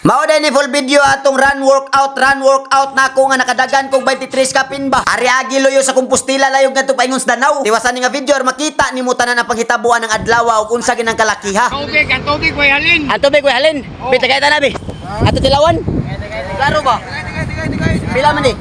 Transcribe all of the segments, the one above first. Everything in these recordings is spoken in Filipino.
Mao din ni full video atong run workout na ako nga nakadagan kog 23 ka pin ba. Ari agi loyo sa Compostela layog ngadto paingon sa Danau. Tiwasan ni nga video makita nimo tanan ang panghitabuan ng adlaw ug unsa ginang kalakiha. Ang tubig way halin. Ang tubig way halin. Bita kay tanabi. Ato tilawan. Klaro ba? Pila man ni?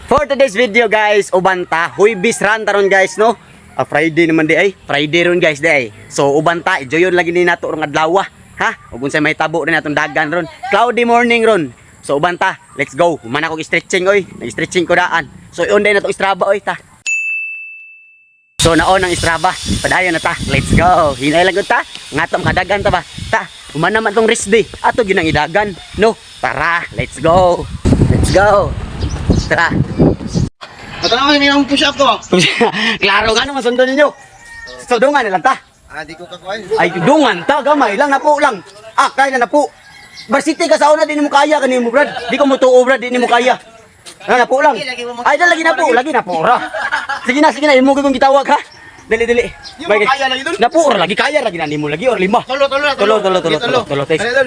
For today's video guys, ubanta, huibis run taron guys no. Friday naman di ay. Friday ron guys di ay. So ubanta, enjoyon lagi ni nato rong adlaw ha. Ug unsay may tabo rin atong dagan ron. Cloudy morning ron. So ubanta, let's go. Humana ko stretching oy. Nag-stretching ko daan. So iyon din nato Strava oy ta. So naon ang Strava. Padayon na ta. Let's go. Hinay lang gud ta. Ngato makadagan ta ba? Ta. Humana man tong rest day. Ato ginang idagan. No. Tara, let's go. Let's go. Tara. Matanaw ni ang push up to. Klaro nga naman sundo ninyo. So dungan lang ta. Di ko kakuan. Ay dungan ta gamay lang napo lang. Kaya na napo. Varsity ka sa una din mo kaya kanimo brad. Di ko mo tuo brad din mo kaya. Napo lang. Ay dali lagi na po ra. Sige na imo kung gitawag ha. Dali. Kaya lagi dun. Napo ra lagi kaya lagi na nimo lagi or lima. Tolo.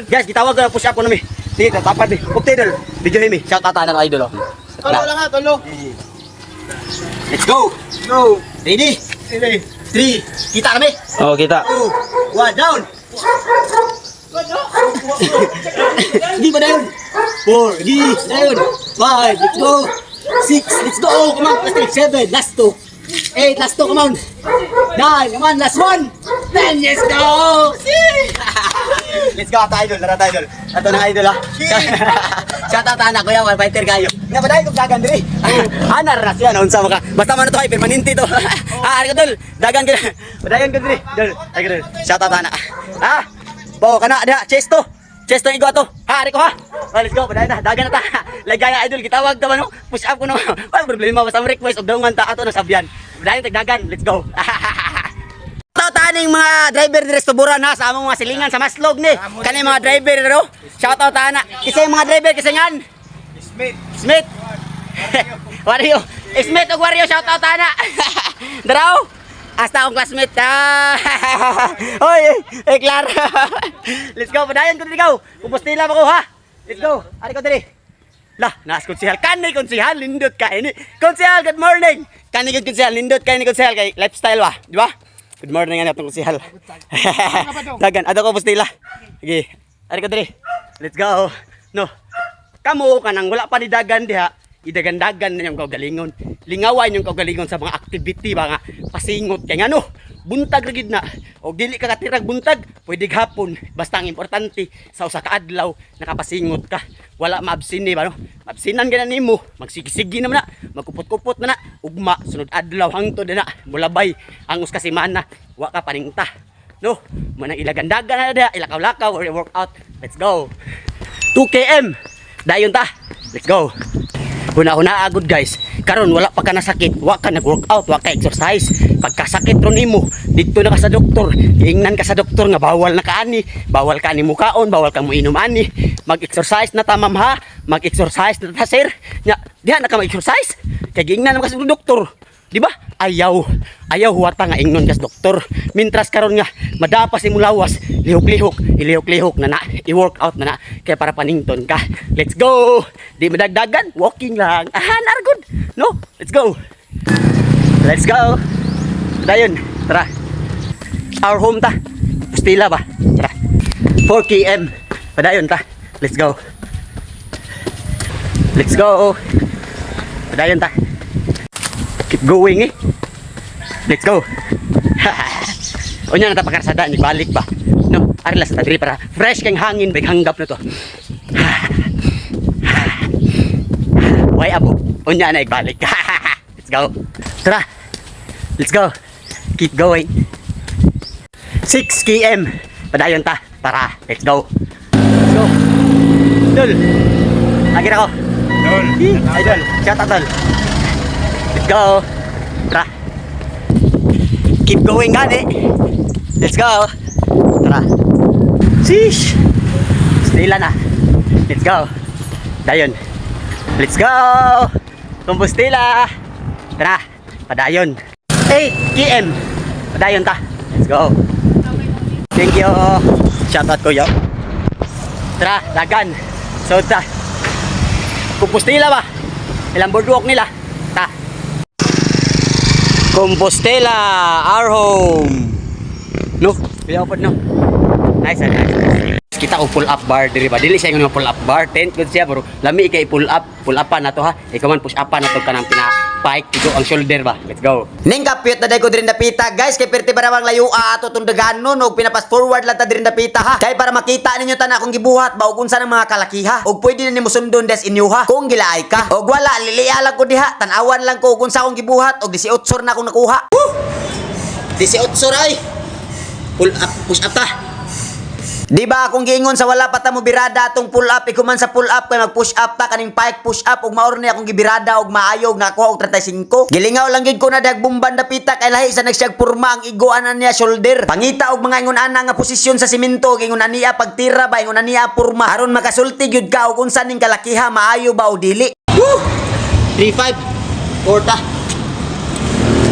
Guys, gitawag na push up ko nami. Sige, tapad di. Okay dol. Video himi. Shout out na idol. Tolo lang ha, tolo. Let's go. Go. Ready? Ready. 3. Kita kami. Oh, kita. 2, 1, down. Di ba down? 4, di down. 5, let's go. 6, let's go. Come on, last 7, last 2. 8, last 2, come on. 9, come on, last 1. 10, let's go. Let's go, idol. Ato na idol ha. Shout out anak ko yan, fighter kayo. Napaday kong dagan diri. Anar na siya, unsa maka. Basta man ito ay permanente to. Ari ko dol, dagan ka. Padayon ko diri. Dol, ay ko dol. Shout out anak. Po kana ada chest to igo to. Ari ko ha. Let's go, padayon na. Dagan na ta. Lagaya idol gitawag ta no. Push up ko no. Wala problema basta request og dawngan ta ato na sabyan. Padayon tagdagan. Let's go. Taning mga driver diri sa Tuburan ha sa among mga silingan sa Maslog ni. Kani mga driver ro. Shout out ana. Kisay mga driver kisingan. Smith. Wario. Smith og Wario shout out ana. Daraw. Hasta akong classmate. Oy, klaro. Let's go padayon ko diri go. Compostela ko ha. Let's go. Ari ko diri. Lah, naas konsehal. Kani konsehal lindot ka ini. Konsehal, good morning. Kani konsehal lindot kay ni konsehal kay lifestyle ba, di ba? Good morning nga natong konsehal. Dagan, ato ko Compostela. Sige. Ari ko diri. Let's go. No. Kamo kanang wala pa ni dagan diha. Idagan-dagan na yung kaugalingon. Lingawan yung kaugalingon sa mga activity ba nga pasingot kay ngano. Buntag rigid na. O dili ka katirag buntag, pwede hapon. Basta ang importante sa usa ka adlaw nakapasingot ka. Wala maabsin ni ba no? Maabsinan ka na nimo. Magsigisigi naman na. Magkupot-kupot na na. Ugma sunod adlaw hangtod na. Bulabay ang uska semana. Wa ka paningta. No, manang ilagan-dagan na da, ilakaw-lakaw or workout. Let's go. 2 km. Dayon ta. Let's go. Huna-huna agud guys. Karon wala pa ka nasakit, wa ka nag-workout, wa ka exercise. Pagkasakit ron nimo, dito na ka sa doktor. Ingnan ka sa doktor nga bawal na kaani, bawal ka ni mukaon, bawal ka mo inom ani. Mag-exercise na ta ma'am ha. Mag-exercise na ta sir. Nya, diha na ka mag-exercise. Kay ingnan ka sa doktor. Di ba? Ayaw huwata nga ingnon kas doktor. Mintras karon nga madapas imong lawas, ilihok-lihok na i-workout na kaya para panington ka. Let's go. Di madagdagan, walking lang. Nargod. No, let's go. Dayon, tara. Our home ta. Compostela ba? Tara. 4 km. Padayon ta. Let's go. Padayon ta. Keep going Let's go. Unya na ta pakarsada ni balik ba. No, ari la sa diri para fresh kang hangin big hanggap na to. Way abo. Unya na ibalik. Let's go. Tara. Let's go. Keep going. 6 km. Padayon ta. Tara, let's go. Dol. Lagi na ko. Dol. Idol. Shout out dol. Let's go. Tara. Keep going gani. Let's go. Tara. Sheesh. Stila na. Let's go. Dayon. Let's go. Compostela. Tara. Padayon. 8 km. Padayon ta. Let's go. Thank you. Shout out kuya. Tara, dagan. So ta. Compostela ba? Ilang boardwalk nila. Ta. Compostela, our home. No, bila pa no. Nice, nice. Kita ko pull up bar diri ba? Dili siya yung pull up bar. Tent good siya bro. Lami kay pull upan na to ha. Ikaw man push upan na to kanang pina-pike ito ang shoulder ba. Let's go. Ning kapyot na day ko diri napita guys kay perti para bang layo ato tong daganon og pinapas forward lang ta diri napita ha. Kay para makita ninyo ta na akong gibuhat ba og unsa ng mga kalakiha. Og pwede na nimo sundon des inyo ha. Kung gilaay ka. Og wala liliya lang ko diha. Tan-awan lang ko kung sa akong gibuhat og 18 na akong nakuha. 18 ay. Pull up, push up ta. Di ba kung giingon sa wala pa ta mo birada atong pull up ikuman sa pull up kay mag push up ta kaning pike push up ug maor ni akong gibirada og maayo og nakuha og 35. Gilingaw lang gyud ko na dag bumban dapita kay lahi sa nagsiyag purma ang iguanan niya shoulder. Pangita og mga ingon ana nga posisyon sa simento gingon aniya pagtira ba ingon aniya purma aron makasulti gyud ka og unsa ning kalakiha maayo ba o dili. Woo! 3-5 porta.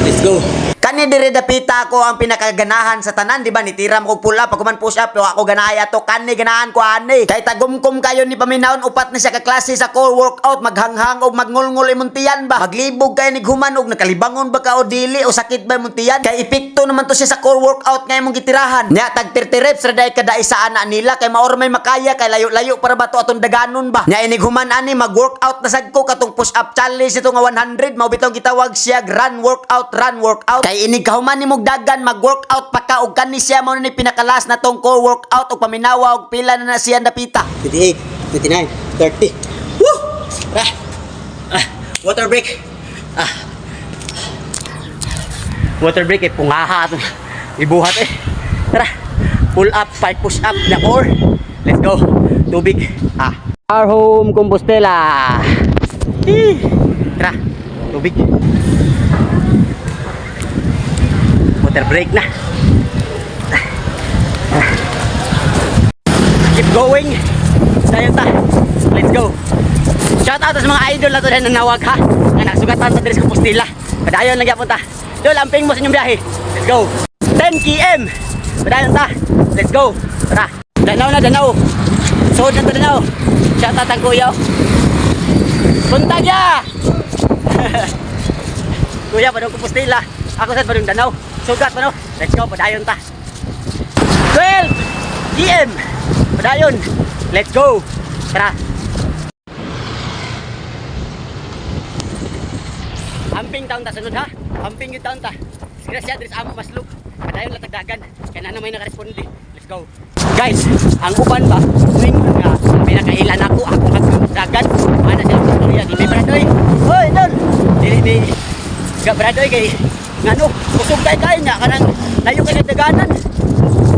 Let's go. Kani dire dapita ko ang pinakaganahan sa tanan di ba nitira mo og pull up ako man push up ako ganaya to kani ganahan ko ani kay tagumkum kayo ni paminahon upat na siya ka klase sa core workout maghanghang og magngulngul imong tiyan ba maglibog kay nig human og nakalibangon ba ka o dili o sakit ba imong tiyan kay epekto naman to siya sa core workout nga imong gitirahan nya tag 30 reps ra day kada isa ana nila kay maor may makaya kay layo-layo para ba to atong daganon ba nya inig human ani mag-workout na sad ko katong push up challenge ito nga 100 mao bitong gitawag siya run workout kay inig kahuman ni mog dagan mag-workout pa ka og kani siya mao ni pinakalas na tong core workout og paminawa og pila na siya napita 28 29 30 woo water break water break pungaha ato ibuhat tara pull up 5 push up na core let's go tubig our home Compostela tara tubig water break na. Keep going. Dayon ta. Let's go. Shout out sa mga idol na to na nanawag ha. Nga nagsugatan ta diri sa Compostela. Padayon lang gyapon ta. Dol amping mo sa inyong biyahe. Let's go. 10 km. Padayon ta. Let's go. Tara. Danaw na danaw. Sod na to danaw. Shout out ang kuya. Buntag ya. Kuya padong Compostela. Ako sa padong danaw. Sugat pa no? Let's go, padayon ta 12 km padayon, let's go tara amping taon ta sunod ha amping yung taon ta grasya diri sa amo masluk padayon latagdagan kaya na may nakaresponde let's go guys ang uban ba mingon nga may nakailan ako dagan ana siya tutorial di may bradoy hoy dol dili ga bradoy kay ngano kusog kay nya kanang layo kay daganan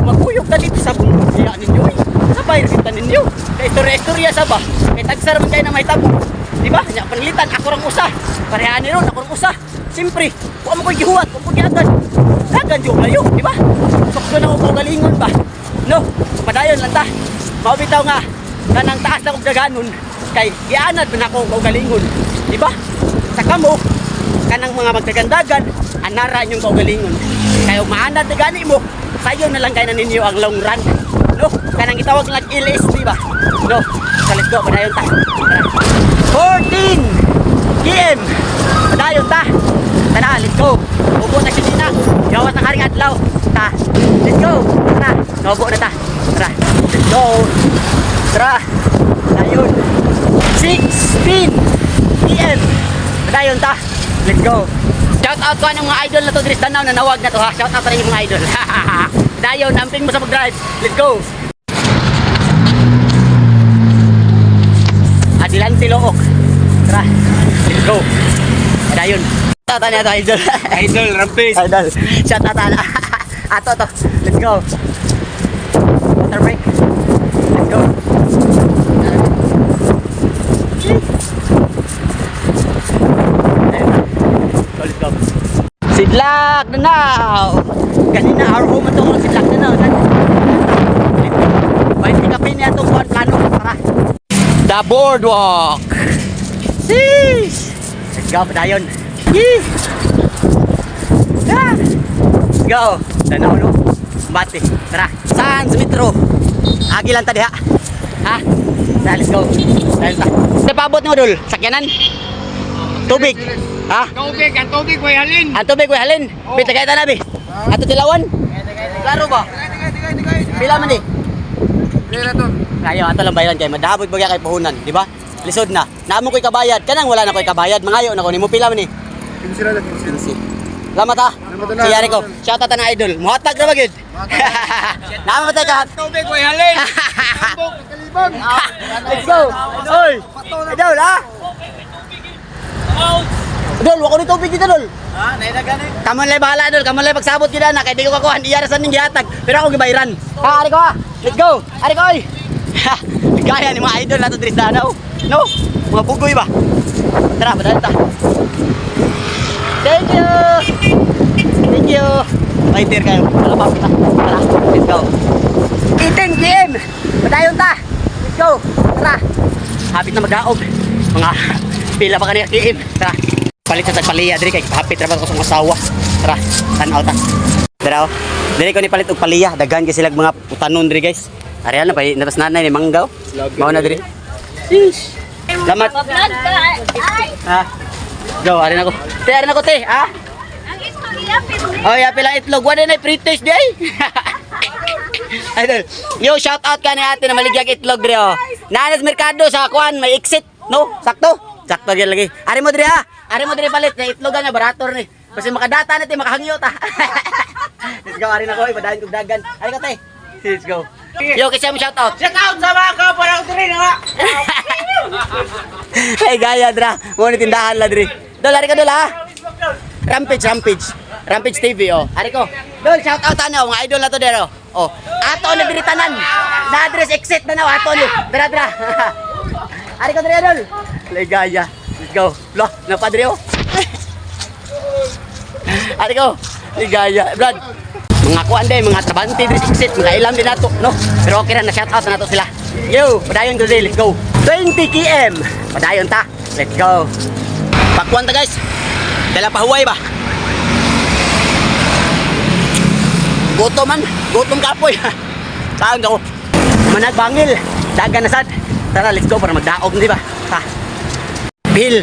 maguyog ta dito sa bungya ninyo sabay kita ninyo kay istorya sa ba kay tagsar man kay na may tabo di ba nya panlitan ako rang usa pareha ni ron ako rang usa simpre wa mo koy gihuwat wa mo giagan dagan jud layo di ba sukso na ko galingon ba no padayon lang ta mao bitaw nga kanang taas na kog daganon kay gianad man ako og galingon di ba sa kamo kanang mga magdagandagan anara inyong kaugalingon kaya umaanad na gani mo sayo na lang kayo na ninyo ang long run no kanang itawag lang LS di ba no so let's go padayon ta 14 km padayon ta tara let's go ubo na siya na gawat ng haring adlaw ta let's go tara ubo na ta tara let's go tara padayon 16 km padayon ta let's go. Shout out ko ang mga idol na to diri sa Tanaw na nawag na to ha. Shout out pa rin yung mga idol. Dayon, amping mo sa pag-drive. Let's go. Adilante Look. Tara. Let's go. Dayon. Shout out na to idol. Idol, rampage. Idol. Shout out na. Ato to. Let's go. Water break. Let's go. Sidlak na now. Kanina our home ito kung sidlak na now. Ba't ikapin niya itong buwan plano. Tara. The boardwalk. Sheesh. Let's go. Padayon. Yee. Let's go. Tanaw no. Bati. Tara. Sans Metro. Agi lang ta diha. Ha? Tara, let's go. Dahil ta. Sa paabot mo dul, sakyanan. Tubig. Ha? Ang tubig, way halin. Ang tubig ko halin. Bit lagay ta na bi. Ato tilawan. Klaro ba? Pila man di? Kayo ato lang bayaran kay madabot bagya kay puhunan, di ba? Lisod na. Naamo ko'y kabayad. Kanang wala na ko'y kabayad. Mangayo na ko nimo pila man ni. Salamat ha. Si Yari ko. Shout out na idol. Muhatag na ba gyud? Namamatay ka. Tubig, way halin. Kalibang. Let's go. Oy. Idol ha. Dol, wako ni tubig dito dol. Ha, naidagan eh. Kamon lay bahala dol, kamon lay pagsabot kita na kay di ko kakuha di yara sa ning gihatag. Pero ako gibayran. Ha, ari ko ha. Let's go. Ari ko oy. Gaya ni mga idol nato diri sa ano. No. Mga bugoy ba? Tara, padala ta. Thank you. Thank you. Fighter kayo. Salamat kita. Tara, let's go. 18 PM. Padayon ta. Let's go. Tara. Habit na magdaog. Mga pila pa kanina PM. Tara. Palit sa tagpaliya diri kay hapit ra ba ko sa asawa. Tara, tan-aw ta. Tara. Diri ko ni palit og paliya, daghan kay sila mga utanon diri guys. Ari na pa natas nanay ni manggaw. Mao na diri. Ish. Salamat. Ha. Go, ari na ko. Te, ari na ko te, ha? Ang itlog iyapin mo. Oh, ya pila itlog, wala na pre-taste di ay. Idol. Yo, shout out ka ni ate na maligyag itlog diri oh. Nanas merkado sa kuan may exit, no? Sakto. Sakto gyud lagi. Ari mo diri ha. Ari mo diri palit na itlogan nga barator ni. Kasi makadata na ti makahangyo ta. Let's go, ari na ko ibadahin kog dagan. Ari ka te. Let's go. Yo, kasi mo shout out. Shout out sa mga kapwa ko diri nga. Hey, gaya dra. Mo ni tindahan la diri. Dol, ari ka dol ha. Rampage TV oh. Ari ko. Dol, shout out ano mga idol na to dero. Oh, ato na diri tanan. Na address exit na na ato ni. Dra dra. Ari ko diri dol. Legaya. Let's go. Lo, na padre oh. Ari ko. Legaya. Brad. Mga kuan day, mga trabante diri exit, mga ilam din nato, no? Pero okay ra na shout out na nato sila. Yo, padayon ko let's go. 20 km. Padayon ta. Let's go. Pakuan ta guys. Dala pa huway ba? Gutom man, gutom kapoy. Saan ka ko? Managbangil, dagan na sad. Tara, let's go para magdaog, di ba? Ha. Bill.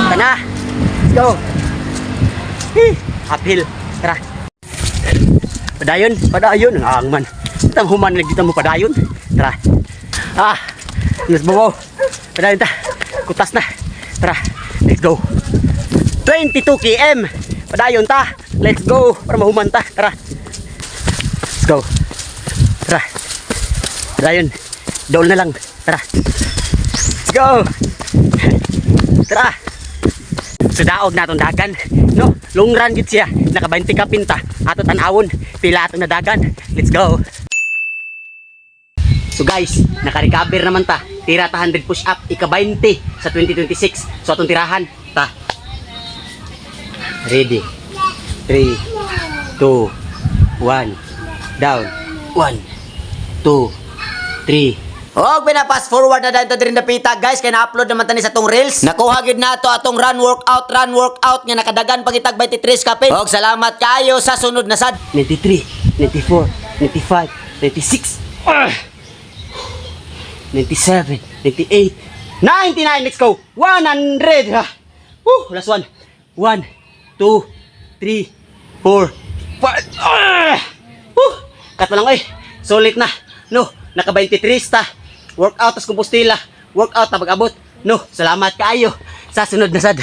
Tana. Let's go. Uphill. Tara. Padayon, ang man. Itang human lagi dito mo padayon. Tara. Ah, let's go. Padayon ta. Kutas na. Tara, let's go. 22 km. Padayon ta. Let's go para mahuman ta. Tara. Let's go. Tara. Padayon. Dol na lang. Tara. Let's go. Tara. Sudaog na itong dagan. No, long run git siya. Naka 20 ka pinta. Ato tanawon. Pila atong nadagan. Let's go. So guys, naka-recover naman ta. Tira ta 100 push up. Ika 20 sa 2026. So atong tirahan. Ta. Ready. 3, 2, 1. Down. 1, 2, 3. Og pinapass forward na dito din napita guys kay na-upload naman tani sa tong reels. Nakuha gid nato atong run workout nga nakadagan pagitag 23 kapin. Og salamat kayo sa sunod na sad. 93, 94, 95, 96. 97, 98, 99. Let's go. 100. Last one. 1, 2, 3, 4, 5. Kat lang oy. Sulit na. No, naka 23 ta. Workout tas kumpostila. Workout ta pag-abot. No, salamat kaayo sa sunod na sad.